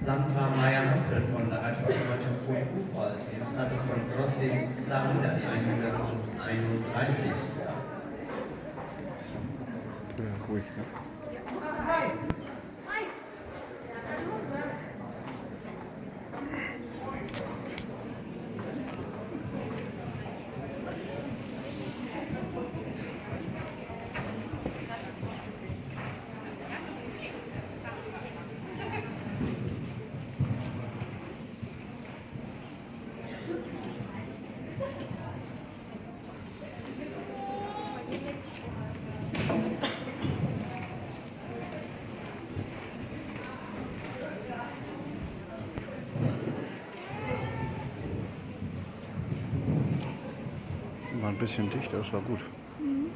Sandra Meyer-Hampel von der Reitsportgemeinschaft Hochbuchwald, im Sattel von Grossis Sander, die 131. Ja, ruhig, ne? War ein bisschen dicht, das war gut. Mhm.